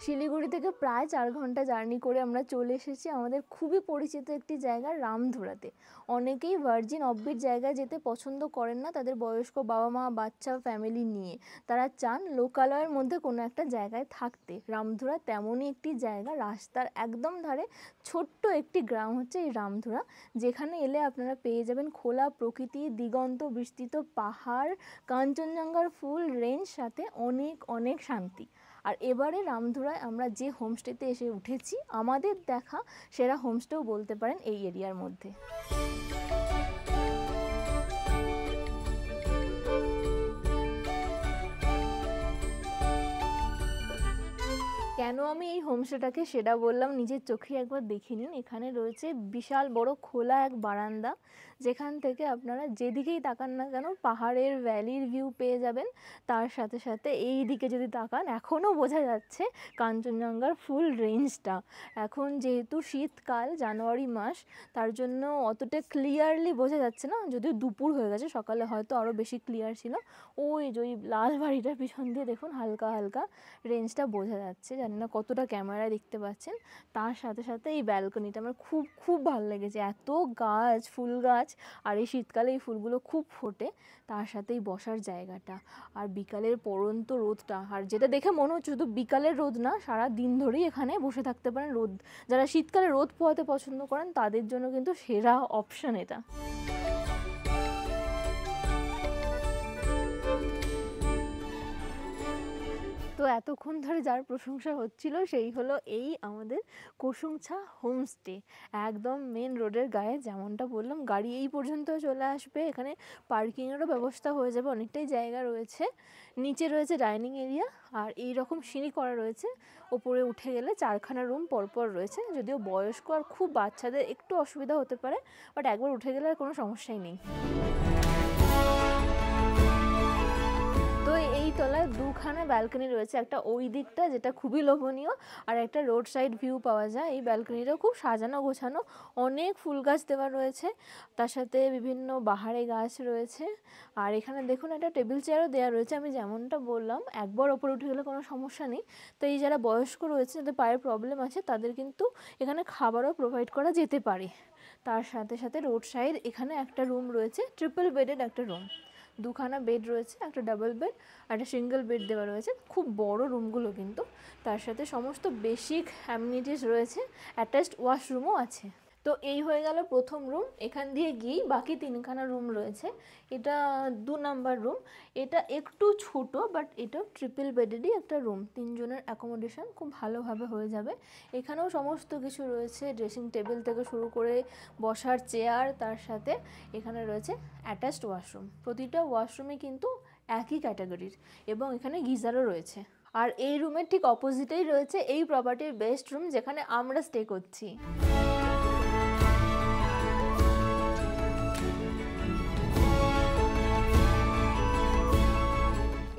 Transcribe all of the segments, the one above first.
শিলিগুড়ি থেকে প্রায় 4 ঘন্টা জার্নি করে আমরা চলে এসেছি আমাদের খুবই পরিচিত একটি জায়গা রামধুরাতে। অনেকেই ভার্জিন অফবিট জায়গায় যেতে পছন্দ করেন না তাদের বয়স্ক বাবা মা বাচ্চা ফ্যামিলি নিয়ে, তারা চান লোকালয়ের মধ্যে কোনো একটা জায়গায় থাকতে। রামধুরা তেমনই একটি জায়গা, রাস্তার একদম ধারে ছোট্ট একটি গ্রাম হচ্ছে এই রামধুরা, যেখানে এলে আপনারা পেয়ে যাবেন খোলা প্রকৃতি, দিগন্ত বিস্তৃত পাহাড়, কাঞ্চনজঙ্ঘার ফুল রেঞ্জ, সাথে অনেক অনেক শান্তি। আর এবারে রামধুরায় আমরা যে হোমস্টেতে এসে উঠেছি আমাদের দেখা সেরা হোমস্টেও বলতে পারেন এই এরিয়ার মধ্যে। কেন আমি এই হোমস্টেটাকে সেটা বললাম, নিজের চোখে একবার দেখে নিন। এখানে রয়েছে বিশাল বড় খোলা এক বারান্দা, যেখান থেকে আপনারা যেদিকেই তাকান না কেন পাহাড়ের ভ্যালির ভিউ পেয়ে যাবেন। তার সাথে সাথে এই দিকে যদি তাকান এখনও বোঝা যাচ্ছে কাঞ্চনজঙ্ঘার ফুল রেঞ্জটা। এখন যেহেতু শীতকাল, জানুয়ারি মাস, তার জন্য অতটা ক্লিয়ারলি বোঝা যাচ্ছে না, যদিও দুপুর হয়ে গেছে, সকালে হয়তো আরও বেশি ক্লিয়ার ছিল। ওই যে ওই লাল বাড়িটার পিছন দিয়ে দেখুন হালকা হালকা রেঞ্জটা বোঝা যাচ্ছে, জানি না কতটা ক্যামেরায় দেখতে পাচ্ছেন। তার সাথে সাথে এই ব্যালকনিটা আমার খুব খুব ভালো লেগেছে, এত গাছ, ফুল গাছ, আর এই শীতকালে এই ফুলগুলো খুব ফোটে। তার সাথে এই বসার জায়গাটা আর বিকালের পড়ন্ত রোদটা, আর যেটা দেখে মনে হচ্ছে শুধু বিকালের রোদ না, সারা দিন ধরেই এখানে বসে থাকতে পারেন। রোদ, যারা শীতকালে রোদ পোহাতে পছন্দ করেন তাদের জন্য কিন্তু সেরা অপশন এটা। তো এতক্ষণ ধরে যার প্রশংসা হচ্ছিল সেই হলো এই আমাদের কুসুমছা হোমস্টে, একদম মেন রোডের গায়ে। যেমনটা বললাম, গাড়ি এই পর্যন্ত চলে আসবে, এখানে পার্কিংয়েরও ব্যবস্থা হয়ে যাবে, অনেকটাই জায়গা রয়েছে। নিচে রয়েছে ডাইনিং এরিয়া, আর এই রকম সিঁড়ি করা রয়েছে। ওপরে উঠে গেলে 4খানা রুম পরপর রয়েছে, যদিও বয়স্ক আর খুব বাচ্চাদের একটু অসুবিধা হতে পারে, বাট একবার উঠে গেলে আর কোনো সমস্যাই নেই। তো এই তলায় 2খানা ব্যালকনি রয়েছে, একটা ওই দিকটা যেটা খুবই লোভনীয়, আর একটা রোড সাইড ভিউ পাওয়া যায়। এই ব্যালকনিটাও খুব সাজানো গোছানো, অনেক ফুল গাছ দেওয়া রয়েছে, তার সাথে বিভিন্ন বাহারে গাছ রয়েছে। আর এখানে দেখুন একটা টেবিল চেয়ারও দেওয়া রয়েছে। আমি যেমনটা বললাম, একবার ওপরে উঠে গেলে কোনো সমস্যা নেই। তো এই যারা বয়স্ক রয়েছে, যাদের পায়ের প্রবলেম আছে, তাদের কিন্তু এখানে খাবারও প্রোভাইড করা যেতে পারে। তার সাথে সাথে রোড সাইড এখানে একটা রুম রয়েছে, ট্রিপল বেডেড একটা রুম, 2খানা বেড রয়েছে, একটা ডাবল বেড আর একটা সিঙ্গেল বেড দেওয়া রয়েছে। খুব বড় রুমগুলো কিন্তু, তার সাথে সমস্ত বেসিক অ্যামিনিটিস রয়েছে, অ্যাটাচড ওয়াশরুমও আছে। তো এই হয়ে গেল প্রথম রুম। এখান দিয়ে গিয়েই বাকি 3খানা রুম রয়েছে। এটা 2 নাম্বার রুম, এটা একটু ছোট, বাট এটাও ট্রিপল বেডেরই একটা রুম, 3 জনের অ্যাকোমোডেশন খুব ভালোভাবে হয়ে যাবে। এখানেও সমস্ত কিছু রয়েছে, ড্রেসিং টেবিল থেকে শুরু করে বসার চেয়ার, তার সাথে এখানে রয়েছে অ্যাটাচড ওয়াশরুম। প্রতিটা ওয়াশরুমে কিন্তু একই ক্যাটাগরির, এবং এখানে গিজারও রয়েছে। আর এই রুমের ঠিক অপোজিটেই রয়েছে এই প্রপার্টির বেস্ট রুম, যেখানে আমরা স্টে করছি।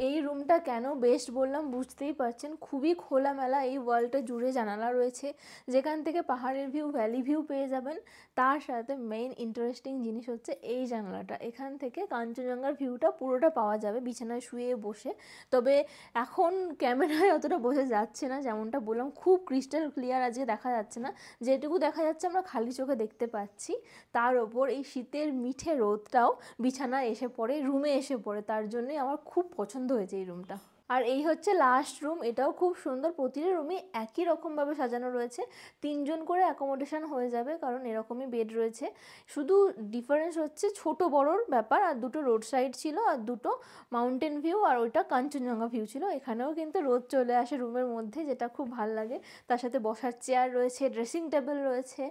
এই রুমটা কেন বেস্ট বললাম বুঝতেই পারছেন, খুবই খোলামেলা, এই ওয়ালটা জুড়ে জানালা রয়েছে, যেখান থেকে পাহাড়ের ভিউ, ভ্যালি ভিউ পেয়ে যাবেন। তার সাথে মেইন ইন্টারেস্টিং জিনিস হচ্ছে এই জানালাটা, এখান থেকে কাঞ্চনজঙ্ঘার ভিউটা পুরোটা পাওয়া যাবে বিছানায় শুয়ে বসে। তবে এখন ক্যামেরায় অতটা বোঝা যাচ্ছে না, যেমনটা বললাম খুব ক্রিস্টাল ক্লিয়ার আজকে দেখা যাচ্ছে না, যেটুকু দেখা যাচ্ছে আমরা খালি চোখে দেখতে পাচ্ছি। তার ওপর এই শীতের মিঠে রোদটাও বিছানায় এসে পড়ে, রুমে এসে পড়ে, তার জন্যই আমার খুব পছন্দ হয়েছে এই রুমটা। আর এই হচ্ছে লাস্ট রুম, এটাও খুব সুন্দর। প্রতিটা রুমে একই রকমভাবে সাজানো রয়েছে, 3 জন করে অ্যাকোমোডেশন হয়ে যাবে, কারণ এরকমই বেড রয়েছে। শুধু ডিফারেন্স হচ্ছে ছোট বড়োর ব্যাপার, আর 2টো রোড সাইড ছিল, আর 2টো মাউন্টেন ভিউ, আর ওইটা কাঞ্চনজঙ্ঘা ভিউ ছিল। এখানেও কিন্তু রোদ চলে আসে রুমের মধ্যে, যেটা খুব ভাল লাগে। তার সাথে বসার চেয়ার রয়েছে, ড্রেসিং টেবিল রয়েছে,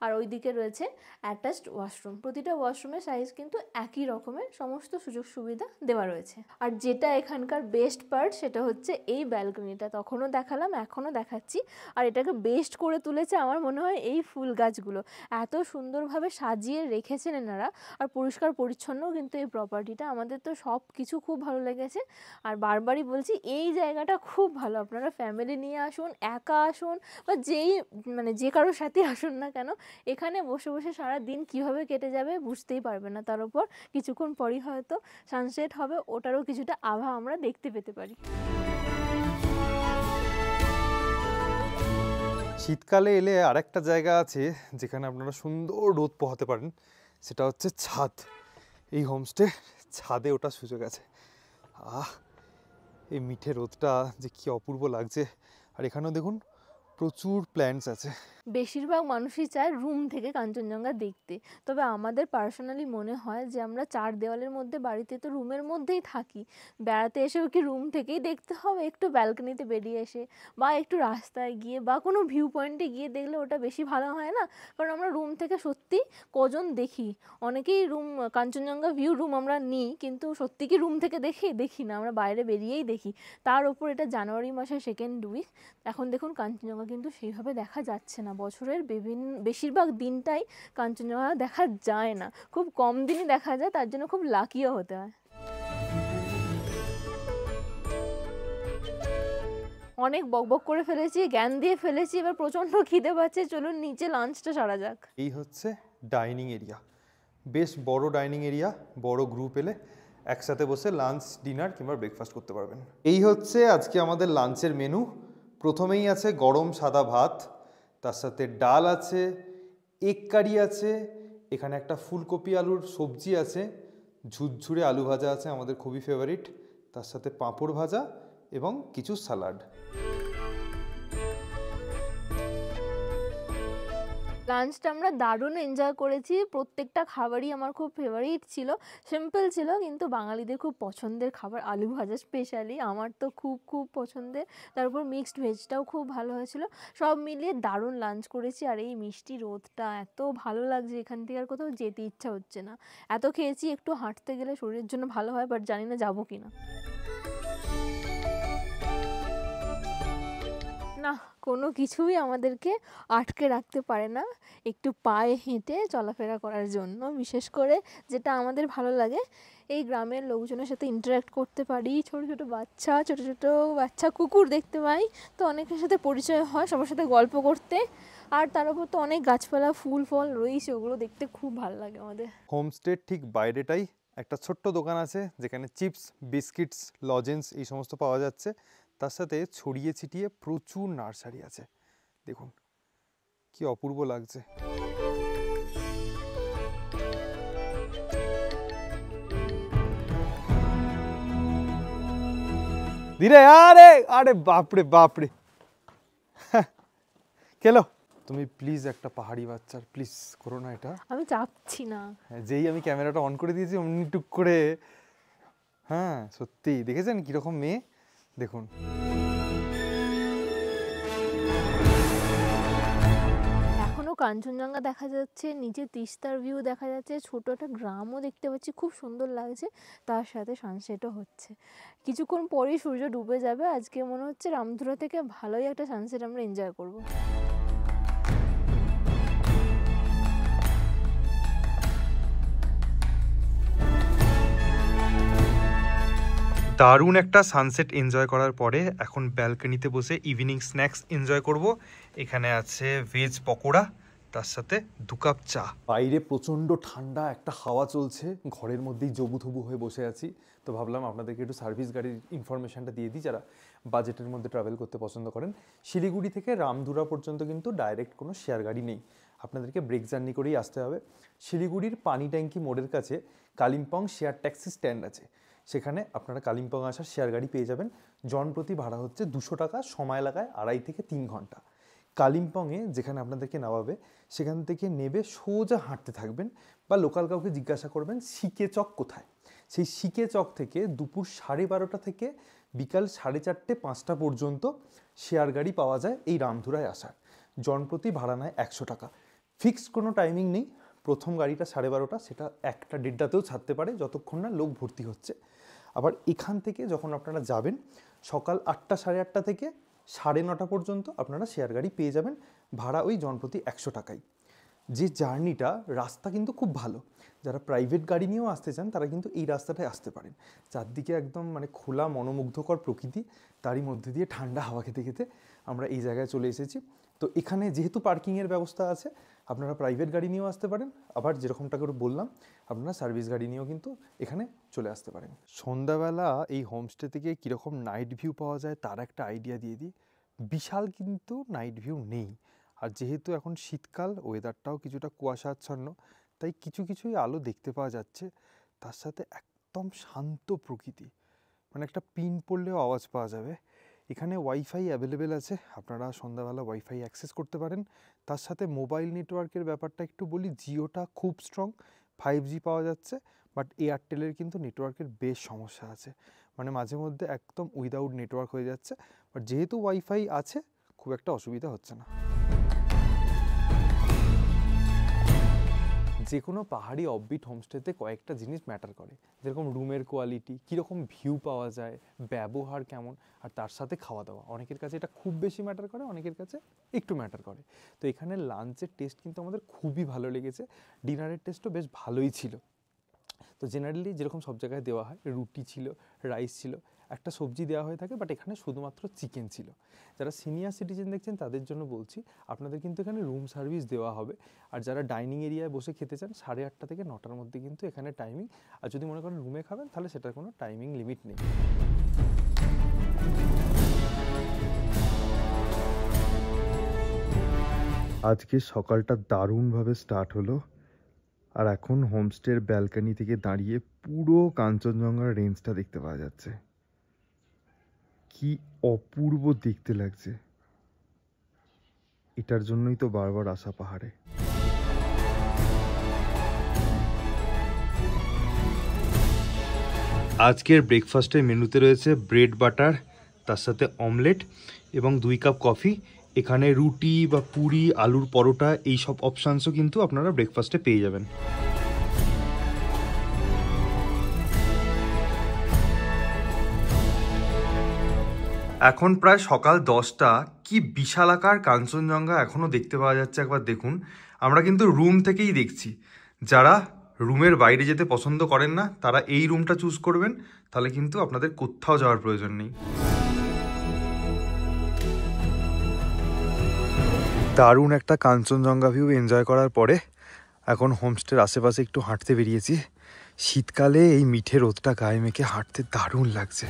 আর ওই দিকে রয়েছে অ্যাটাচড ওয়াশরুম। প্রতিটা ওয়াশরুমের সাইজ কিন্তু একই রকমের, সমস্ত সুযোগ সুবিধা দেওয়া রয়েছে। আর যেটা এখানকার বেস্ট পার্ট সেটা হচ্ছে এই ব্যালকনিটা, তখনও দেখালাম এখনও দেখাচ্ছি। আর এটাকে বেস্ট করে তুলেছে আমার মনে হয় এই ফুল গাছগুলো, এত সুন্দরভাবে সাজিয়ে রেখেছেন এনারা, আর পরিষ্কার পরিচ্ছন্নও কিন্তু এই প্রপার্টিটা। আমাদের তো সব কিছু খুব ভালো লেগেছে, আর বারবারই বলছি এই জায়গাটা খুব ভালো। আপনারা ফ্যামিলি নিয়ে আসুন, একা আসুন, বা যে কারোর সাথে আসুন না কেন, এখানে বসে বসে সারা দিন কীভাবে কেটে যাবে বুঝতেই পারবে না। তার উপর কিছুক্ষণ পরই হয়তো সানসেট হবে, ওটারও কিছুটা আভা আমরা দেখতে পেতে পারি। শীতকালে এলে আরেকটা জায়গা আছে যেখানে আপনারা সুন্দর রোদ পোহাতে পারেন, সেটা হচ্ছে ছাদ। এই হোমস্টে ছাদে ওঠার সুযোগ আছে। এই মিঠে রোদটা যে কি অপূর্ব লাগছে। আর এখানেও দেখুন প্রচুর প্ল্যান্টস আছে। বেশিরভাগ মানুষই চায় রুম থেকে কাঞ্চনজঙ্ঘা দেখতে, তবে আমাদের পার্সোনালি মনে হয় যে আমরা 4 দেওয়ালের মধ্যে বাড়িতে তো রুমের মধ্যেই থাকি, বেড়াতে এসেও কি রুম থেকেই দেখতে হবে? একটু ব্যালকনিতে বেরিয়ে এসে বা একটু রাস্তায় গিয়ে বা কোনো ভিউ পয়েন্টে গিয়ে দেখলে ওটা বেশি ভালো হয় না? কারণ আমরা রুম থেকে সত্যি কজন দেখি, অনেকেই কাঞ্চনজঙ্ঘা ভিউ রুম আমরা নিই, কিন্তু সত্যি কি রুম থেকে দেখি না, আমরা বাইরে বেরিয়েই দেখি। তার ওপর এটা জানুয়ারি মাসের সেকেন্ড উইক, এখন দেখুন কাঞ্চনজঙ্ঘা কিন্তু সেইভাবে দেখা যাচ্ছে না। বছরের বেশিরভাগ দিনটাই কাঞ্চনজঙ্ঘা দেখা যায় না, খুব কম দিনই দেখা যায়, তার জন্য খুব লাকিও হতে হয়। অনেক বকবক করে ফেলেছি, জ্ঞান দিয়ে ফেলেছি, এবার প্রচণ্ড খিদে পাচ্ছে, চলুন নিচে লাঞ্চটা সারা যাক। এই হচ্ছে ডাইনিং এরিয়া, বেশ বড় ডাইনিং এরিয়া, বড় গ্রুপ এলে একসাথে বসে লাঞ্চ, ডিনার কিংবা ব্রেকফাস্ট করতে পারবেন। এই হচ্ছে আজকে আমাদের লাঞ্চের মেনু। প্রথমেই আছে গরম সাদা ভাত, তার সাথে ডাল আছে, এগ কারি আছে, এখানে একটা ফুলকপি আলুর সবজি আছে, ঝুরঝুরে আলু ভাজা আছে আমাদের খুবই ফেভারিট, তার সাথে পাঁপড় ভাজা এবং কিছু সালাড। লাঞ্চটা আমরা দারুণ এনজয় করেছি, প্রত্যেকটা খাবারই আমার খুব ফেভারিট ছিল, সিম্পল ছিল কিন্তু বাঙালিদের খুব পছন্দের খাবার, আলু ভাজা স্পেশালি আমার তো খুব খুব পছন্দের, তারপর মিক্সড ভেজটাও খুব ভালো হয়েছিল, সব মিলিয়ে দারুণ লাঞ্চ করেছি। আর এই মিষ্টি রোদটা এত ভালো লাগছে, এখান থেকে আর কোথাও যেতে ইচ্ছা হচ্ছে না, এত খেয়েছি, একটু হাঁটতে গেলে শরীরের জন্য ভালো হয়, বাট জানি না যাবো কিনা। না, কোনো কিছুই আমাদেরকে আটকে রাখতে পারে না একটু পায়ে হেঁটে চলাফেরা করার জন্য। বিশেষ করে যেটা আমাদের ভালো লাগে, এই গ্রামের লোকজনের সাথে ইন্টারাক্ট করতে পারি, ছোট ছোট বাচ্চা কুকুর দেখতে পাই, তো অনেকের সাথে পরিচয় হয়, সবার সাথে গল্প করতে, আর তার উপর তো অনেক গাছপালা ফুল ফল রয়েছে, ওগুলো দেখতে খুব ভালো লাগে আমাদের। হোমস্টের ঠিক বাইরেটাই একটা ছোট্ট দোকান আছে যেখানে চিপস, বিস্কিটস, লজেন্স এই সমস্ত পাওয়া যাচ্ছে, তার সাথে ছড়িয়ে ছিটিয়ে প্রচুর নার্সারি আছে। দেখুন কি অপূর্ব লাগছে। ধীরে, আরে আরে বাপরে বাপরে কেলো, তুমি প্লিজ একটা পাহাড়ি বাচ্চার প্লিজ করো না এটা। আমি চাপছি না। যেই আমি ক্যামেরাটা অন করে দিয়েছি অমনি টুক করে, হ্যাঁ সত্যি দেখেছেন কিরকম মেয়ে, দেখুন। এখনো কাঞ্চনজঙ্ঘা দেখা যাচ্ছে, নিচে তিস্তার ভিউ দেখা যাচ্ছে, ছোট একটা গ্রামও দেখতে পাচ্ছি, খুব সুন্দর লাগছে, তার সাথে সানসেটও হচ্ছে। কিছুক্ষণ পরেই সূর্য ডুবে যাবে, আজকে মনে হচ্ছে রামধুরা থেকে ভালোই একটা সানসেট আমরা এনজয় করব। দারুণ একটা সানসেট এনজয় করার পরে এখন ব্যালকনিতে বসে ইভিনিং স্ন্যাক্স এনজয় করব। এখানে আছে ভেজ পকোড়া, তার সাথে 2 কাপ চা। বাইরে প্রচণ্ড ঠান্ডা একটা হাওয়া চলছে, ঘরের মধ্যেই জবুথবু হয়ে বসে আছি, তো ভাবলাম আপনাদেরকে একটু সার্ভিস গাড়ির ইনফরমেশনটা দিয়ে দিই যারা বাজেটের মধ্যে ট্রাভেল করতে পছন্দ করেন। শিলিগুড়ি থেকে রামধুরা পর্যন্ত কিন্তু ডাইরেক্ট কোনো শেয়ার গাড়ি নেই, আপনাদেরকে ব্রেক জার্নি করেই আসতে হবে। শিলিগুড়ির পানি ট্যাঙ্কি মোড়ের কাছে কালিম্পং শেয়ার ট্যাক্সি স্ট্যান্ড আছে, সেখানে আপনারা কালিম্পং আসার শেয়ার গাড়ি পেয়ে যাবেন। জনপ্রতি ভাড়া হচ্ছে 200 টাকা, সময় লাগায় 2.5 থেকে 3 ঘন্টা। কালিম্পংয়ে যেখানে আপনাদেরকে নামাবে সেখান থেকে নেবে সোজা হাঁটতে থাকবেন বা লোকাল কাউকে জিজ্ঞাসা করবেন সিকে চক কোথায়। সেই সিকে চক থেকে দুপুর 12:30 থেকে বিকাল 4:30, 5টা পর্যন্ত শেয়ার গাড়ি পাওয়া যায় এই রামধুরায় আসার। জনপ্রতি ভাড়া নেয় 100 টাকা, ফিক্সড কোনো টাইমিং নেই। প্রথম গাড়িটা 12:30, সেটা 1টা 1:30তেও ছাড়তে পারে যতক্ষণ না লোক ভর্তি হচ্ছে। আবার এখান থেকে যখন আপনারা যাবেন সকাল 8টা 8:30 থেকে 9:30 পর্যন্ত আপনারা শেয়ার গাড়ি পেয়ে যাবেন, ভাড়া ওই জনপ্রতি 100 টাকাই। যে জার্নিটা, রাস্তা কিন্তু খুব ভালো, যারা প্রাইভেট গাড়ি নিয়েও আসতে চান তারা কিন্তু এই রাস্তাটায় আসতে পারেন। চারদিকে একদম মানে খোলা মনোমুগ্ধকর প্রকৃতি, তারই মধ্যে দিয়ে ঠান্ডা হাওয়া খেতে খেতে আমরা এই জায়গায় চলে এসেছি। তো এখানে যেহেতু পার্কিংয়ের ব্যবস্থা আছে, আপনারা প্রাইভেট গাড়ি নিয়েও আসতে পারেন, আবার যেরকমটা করে বললাম আপনারা সার্ভিস গাড়ি নিয়েও কিন্তু এখানে চলে আসতে পারেন। সন্ধ্যাবেলা এই হোমস্টে থেকে কীরকম নাইট ভিউ পাওয়া যায় তার একটা আইডিয়া দিয়ে দিই। বিশাল কিন্তু নাইট ভিউ নেই, আর যেহেতু এখন শীতকাল, ওয়েদারটাও কিছুটা কুয়াশাচ্ছন্ন, তাই কিছুই আলো দেখতে পাওয়া যাচ্ছে। তার সাথে একদম শান্ত প্রকৃতি, মানে একটা পিন পড়লেও আওয়াজ পাওয়া যাবে। এখানে ওয়াইফাই অ্যাভেলেবেল আছে, আপনারা সন্ধ্যাবেলা ওয়াইফাই অ্যাক্সেস করতে পারেন। তার সাথে মোবাইল নেটওয়ার্কের ব্যাপারটা একটু বলি, জিওটা খুব স্ট্রং, 5G পাওয়া যাচ্ছে, বাট এয়ারটেলের কিন্তু নেটওয়ার্কের বেশ সমস্যা আছে, মানে মাঝে মধ্যে একদম উইদাউট নেটওয়ার্ক হয়ে যাচ্ছে। বাট যেহেতু ওয়াইফাই আছে, খুব একটা অসুবিধা হচ্ছে না। যে কোনো পাহাড়ি অফবিট হোমস্টেতে কয়েকটা জিনিস ম্যাটার করে, যেরকম রুমের কোয়ালিটি, কীরকম ভিউ পাওয়া যায়, ব্যবহার কেমন, আর তার সাথে খাওয়া দাওয়া। অনেকের কাছে এটা খুব বেশি ম্যাটার করে, অনেকের কাছে একটু ম্যাটার করে। তো এখানে লাঞ্চের টেস্ট কিন্তু আমাদের খুবই ভালো লেগেছে, ডিনারের টেস্টও বেশ ভালোই ছিল। তো জেনারেলি যেরকম সব জায়গায় দেওয়া হয়, রুটি ছিল, রাইস ছিল, একটা সবজি দেওয়া হয়ে থাকে, বাট এখানে শুধুমাত্র চিকেন ছিল। যারা সিনিয়র সিটিজেন দেখছেন তাদের জন্য বলছি, আপনাদের কিন্তু এখানে রুম সার্ভিস দেওয়া হবে। আর যারা ডাইনিং এরিয়ায় বসে খেতে চান, 8:30 থেকে 9টার মধ্যে কিন্তু এখানে টাইমিং। আর যদি মনে করেন রুমে খাবেন, তাহলে সেটার কোনো টাইমিং লিমিট নেই। আজকে সকালটা দারুণভাবে স্টার্ট হলো, আর এখন হোমস্টের ব্যালকনি থেকে দাঁড়িয়ে পুরো কাঞ্চনজঙ্ঘার রেঞ্জটা দেখতে পাওয়া যাচ্ছে। কি অপূর্ব দেখতে লাগছে, এটার জন্যই তো বারবার আসা পাহাড়ে। আজকের ব্রেকফাস্টের মেনুতে রয়েছে ব্রেড বাটার, তার সাথে অমলেট এবং 2 কাপ কফি। এখানে রুটি বা পুরি, আলুর পরোটা, এই সব অপশানসও কিন্তু আপনারা ব্রেকফাস্টে পেয়ে যাবেন। এখন প্রায় সকাল 10টা। কি বিশালাকার কাঞ্চনজঙ্ঘা এখনও দেখতে পাওয়া যাচ্ছে, একবার দেখুন। আমরা কিন্তু রুম থেকেই দেখছি। যারা রুমের বাইরে যেতে পছন্দ করেন না, তারা এই রুমটা চুজ করবেন, তাহলে কিন্তু আপনাদের কোথাও যাওয়ার প্রয়োজন নেই। দারুণ একটা কাঞ্চনজঙ্ঘা ভিউ এনজয় করার পরে এখন হোমস্টের আশেপাশে একটু হাঁটতে বেরিয়েছি। শীতকালে এই মিঠে রোদটা গায়ে মেখে হাঁটতে দারুণ লাগছে।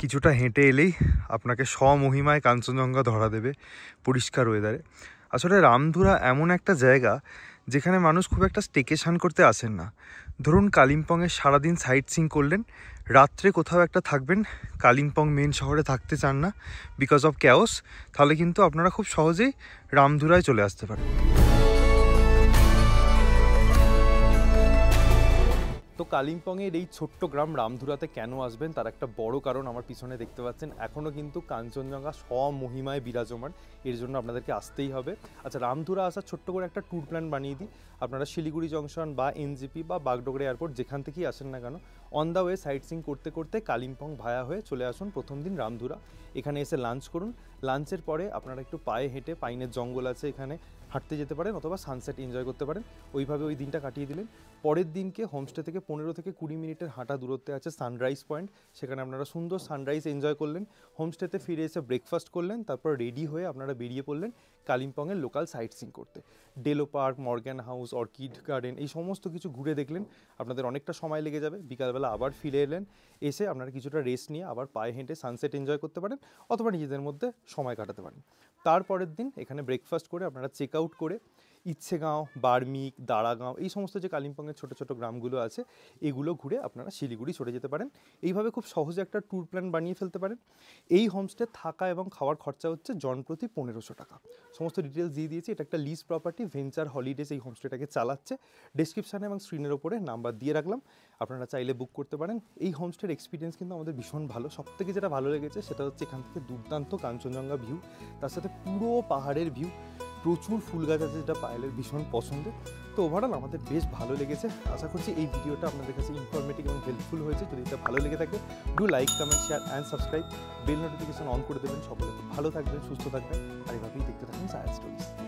কিছুটা হেঁটে এলেই আপনাকে স্বমহিমায় কাঞ্চনজঙ্ঘা ধরা দেবে পরিষ্কার ওয়েদারে। আসলে রামধুরা এমন একটা জায়গা যেখানে মানুষ খুব একটা স্টেকেশন করতে আসেন না। ধরুন কালিম্পংয়ে সারাদিন সাইট সিইং করলেন, রাত্রে কোথাও একটা থাকবেন, কালিম্পং মেন শহরে থাকতে চান না বিকজ অফ ক্যাওস, তাহলে কিন্তু আপনারা খুব সহজেই রামধুরায় চলে আসতে পারেন। তো কালিম্পংয়ের এই ছোট্ট গ্রাম রামধুরাতে কেন আসবেন, তার একটা বড় কারণ আমার পিছনে দেখতে পাচ্ছেন। এখনও কিন্তু কাঞ্চনজঙ্ঘা স্বমহিমায় বিরাজমান, এর জন্য আপনাদেরকে আসতেই হবে। আচ্ছা, রামধুরা আসার ছোট্ট করে একটা ট্যুর প্ল্যান বানিয়ে দিই। আপনারা শিলিগুড়ি জংশন বা এনজিপি বা বাগডোগরা এয়ারপোর্ট যেখান থেকেই আসেন না কেন, on the way site seeing করতে করতে কালিম্পং ভায়া হয়ে চলে আসুন প্রথম দিন রামধুরা। এখানে এসে লাঞ্চ করুন। লাঞ্চের পরে আপনারা একটু পায়ে হেঁটে, পাইনের জঙ্গল আছে এখানে, হাঁটতে যেতে পারেন অথবা সানসেট এনজয় করতে পারেন। ওইভাবে ওই দিনটা কাটিয়ে দিলেন। পরের দিনকে হোমস্টে থেকে 15 থেকে 20 মিনিটের হাঁটা দূরত্বে আছে সানরাইজ পয়েন্ট, সেখানে আপনারা সুন্দর সানরাইজ এনজয় করলেন। হোমস্টেতে ফিরে এসে ব্রেকফাস্ট করলেন, তারপর রেডি হয়ে আপনারা বেরিয়ে পড়লেন কালিম্পংয়ের লোকাল সাইট সিইং করতে। Delo park, Morgan house, orchid garden, এই সমস্ত কিছু ঘুরে দেখলেন। আপনাদের অনেকটা সময় লেগে যাবে। বিকালবেলা আবার ফিরে এলেন, এসে আপনারা কিছুটা রেস্ট নিয়ে আবার পায়ে হেঁটে সানসেট এনজয় করতে পারেন অথবা নিজেদের মধ্যে সময় কাটাতে পারেন। তারপরের দিন এখানে ব্রেকফাস্ট করে আপনারা চেক আউট করে ইচ্ছেগাঁও, বার্মিক, দাঁড়াগাঁও, এই সমস্ত যে কালিম্পংয়ের ছোটো ছোটো গ্রামগুলো আছে, এগুলো ঘুরে আপনারা শিলিগুড়ি চলে যেতে পারেন। এইভাবে খুব সহজে একটা ট্যুর প্ল্যান বানিয়ে ফেলতে পারেন। এই হোমস্টে থাকা এবং খাওয়ার খরচা হচ্ছে জনপ্রতি 1500 টাকা। সমস্ত ডিটেলস দিয়ে দিয়েছি। এটা একটা লিজ প্রপার্টি, ভেঞ্চার হলিডেজ এই হোমস্টেটাকে চালাচ্ছে। ডেসক্রিপশানে এবং স্ক্রিনের ওপরে নাম্বার দিয়ে রাখলাম, আপনারা চাইলে বুক করতে পারেন। এই হোমস্টের এক্সপিরিয়েন্স কিন্তু আমাদের ভীষণ ভালো। সবথেকে যেটা ভালো লেগেছে সেটা হচ্ছে এখান থেকে দুর্দান্ত কাঞ্চনজঙ্ঘা ভিউ, তার সাথে পুরো পাহাড়ের ভিউ, প্রচুর ফুল গাছ আছে যেটা পায়েলের ভীষণ পছন্দের। তো ওভারঅল আমাদের বেশ ভালো লেগেছে। আশা করছি এই ভিডিওটা আপনাদের কাছে ইনফরমেটিভ এবং হেল্পফুল হয়েছে। যদি এটা ভালো লেগে থাকে, do like, comment, share and subscribe. Bell notification on করে দেবেন। সকলে ভালো থাকবেন, সুস্থ থাকবেন, আর এভাবেই দেখতে থাকবেন সায়ান স্টোরিজ।